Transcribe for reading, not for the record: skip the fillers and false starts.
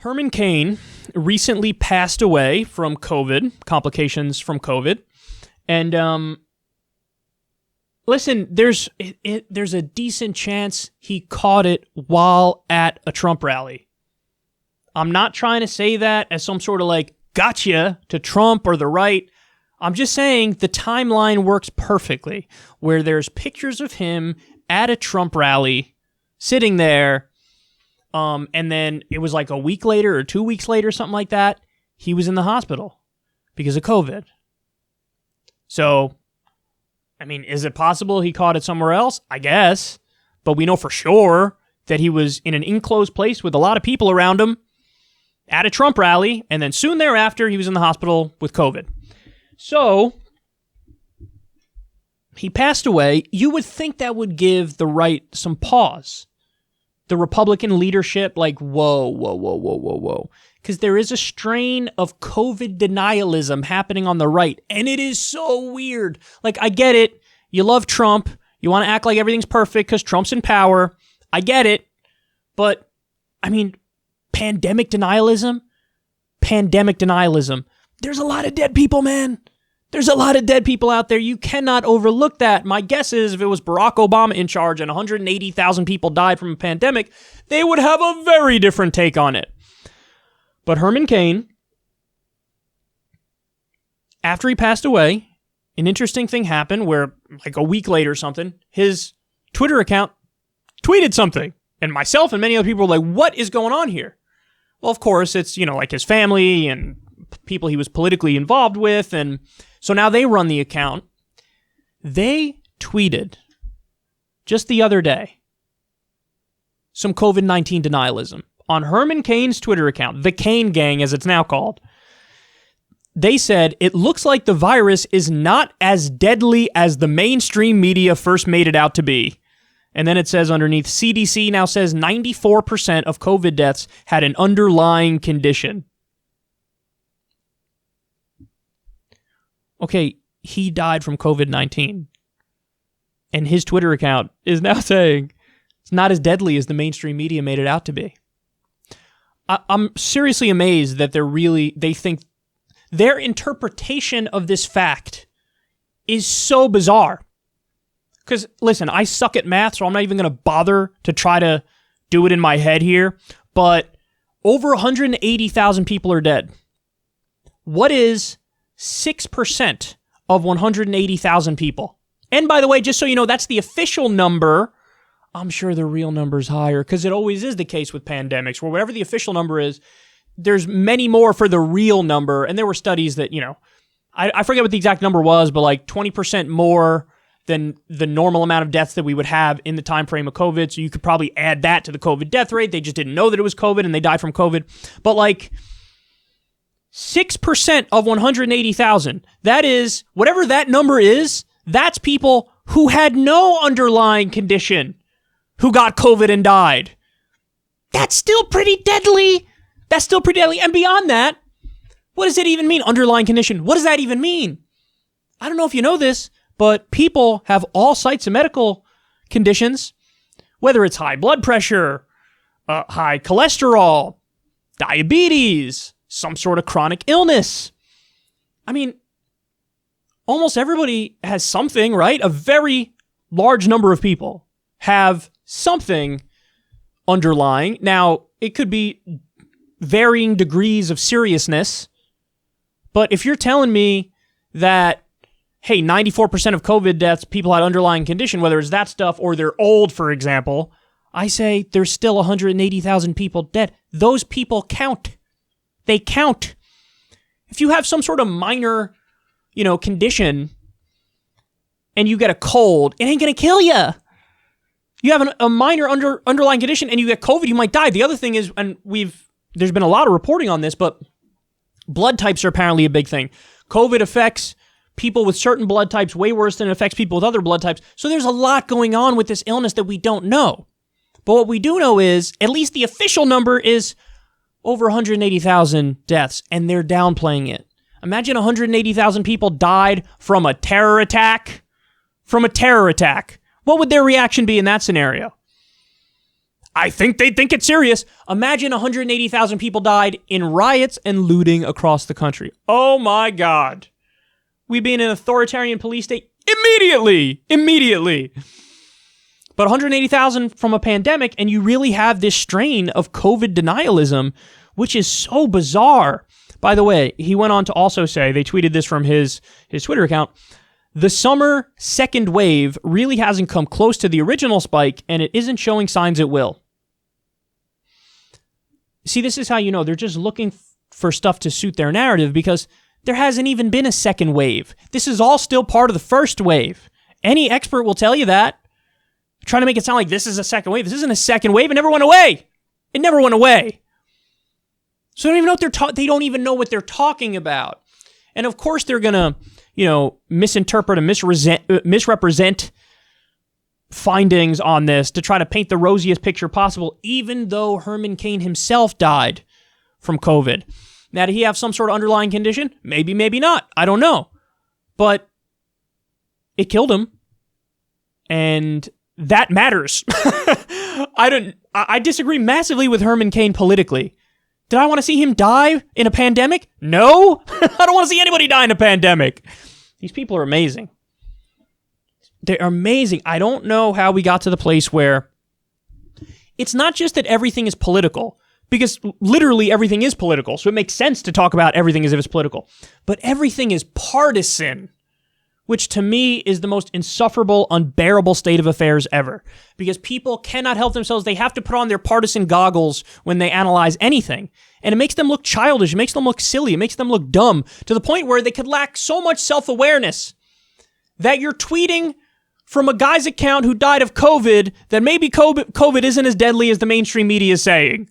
Herman Cain recently passed away from COVID, complications from COVID. And listen, there's a decent chance he caught it while at a Trump rally. I'm not trying to say that as some sort of like gotcha to Trump or the right. I'm just saying the timeline works perfectly, where there's pictures of him at a Trump rally sitting there. And then it was like a week later or 2 weeks later, something like that, he was in the hospital because of COVID. So, I mean, is it possible he caught it somewhere else? I guess. But we know for sure that he was in an enclosed place with a lot of people around him at a Trump rally, and then soon thereafter, he was in the hospital with COVID. So, he passed away. You would think that would give the right some pause. The Republican leadership, like, whoa. Because there is a strain of COVID denialism happening on the right, and it is so weird. Like, I get it. You love Trump. You want to act like everything's perfect because Trump's in power. I get it. But, I mean, pandemic denialism. There's a lot of dead people, man. There's a lot of dead people out there. You cannot overlook that. My guess is if it was Barack Obama in charge and 180,000 people died from a pandemic, they would have a very different take on it. But Herman Cain, after he passed away, an interesting thing happened where, like a week later or something, his Twitter account tweeted something. And myself and many other people were like, what is going on here? Well, of course, it's, like his family and people he was politically involved with, and so now they run the account. They tweeted just the other day some COVID-19 denialism on Herman Cain's Twitter account, the Cain Gang as it's now called. They said, it looks like the virus is not as deadly as the mainstream media first made it out to be. And then it says underneath, CDC now says 94% of COVID deaths had an underlying condition. Okay, he died from COVID-19. And his Twitter account is now saying it's not as deadly as the mainstream media made it out to be. I'm seriously amazed that they think their interpretation of this fact is so bizarre. Because, listen, I suck at math, so I'm not even going to bother to try to do it in my head here. But over 180,000 people are dead. What is 6% of 180,000 people? And by the way, just so you know, that's the official number. I'm sure the real number is higher, because it always is the case with pandemics, where whatever the official number is, there's many more for the real number. And there were studies that, I forget what the exact number was, but like 20% more than the normal amount of deaths that we would have in the time frame of COVID. So you could probably add that to the COVID death rate. They just didn't know that it was COVID and they died from COVID. But like 6% of 180,000, that is, whatever that number is, that's people who had no underlying condition who got COVID and died. That's still pretty deadly. And beyond that, what does it even mean? Underlying condition. What does that even mean? I don't know if you know this, but people have all sorts of medical conditions, whether it's high blood pressure, high cholesterol, diabetes, some sort of chronic illness. I mean, almost everybody has something, right? A very large number of people have something underlying. Now, it could be varying degrees of seriousness, but if you're telling me that, hey, 94% of COVID deaths, people had underlying condition, whether it's that stuff or they're old, for example, I say there's still 180,000 people dead. Those people count. They count. If you have some sort of minor, condition and you get a cold, it ain't going to kill you. You have a minor underlying condition and you get COVID, you might die. The other thing is, and there's been a lot of reporting on this, but blood types are apparently a big thing. COVID affects people with certain blood types way worse than it affects people with other blood types. So there's a lot going on with this illness that we don't know. But what we do know is, at least the official number is over 180,000 deaths, and they're downplaying it. Imagine 180,000 people died from a terror attack. What would their reaction be in that scenario? I think they think it's serious. Imagine 180,000 people died in riots and looting across the country. Oh my God. We'd be in an authoritarian police state immediately. But 180,000 from a pandemic, and you really have this strain of COVID denialism, which is so bizarre. By the way, he went on to also say, they tweeted this from his Twitter account, the summer second wave really hasn't come close to the original spike, and it isn't showing signs it will. See, this is how you know they're just looking for stuff to suit their narrative, because there hasn't even been a second wave. This is all still part of the first wave. Any expert will tell you that. Trying to make it sound like this is a second wave. This isn't a second wave. It never went away. So they don't even know they don't even know what they're talking about. And of course they're gonna, misinterpret and misrepresent findings on this to try to paint the rosiest picture possible, even though Herman Cain himself died from COVID. Now, did he have some sort of underlying condition? Maybe, maybe not. I don't know. But it killed him. And that matters. I disagree massively with Herman Cain politically. Did I want to see him die in a pandemic? No. I don't want to see anybody die in a pandemic. These people are amazing. They're amazing. I don't know how we got to the place where it's not just that everything is political, because literally everything is political, so it makes sense to talk about everything as if it's political. But everything is partisan, which to me is the most insufferable, unbearable state of affairs ever. Because people cannot help themselves. They have to put on their partisan goggles when they analyze anything. And it makes them look childish. It makes them look silly. It makes them look dumb, to the point where they could lack so much self-awareness that you're tweeting from a guy's account who died of COVID that maybe COVID isn't as deadly as the mainstream media is saying.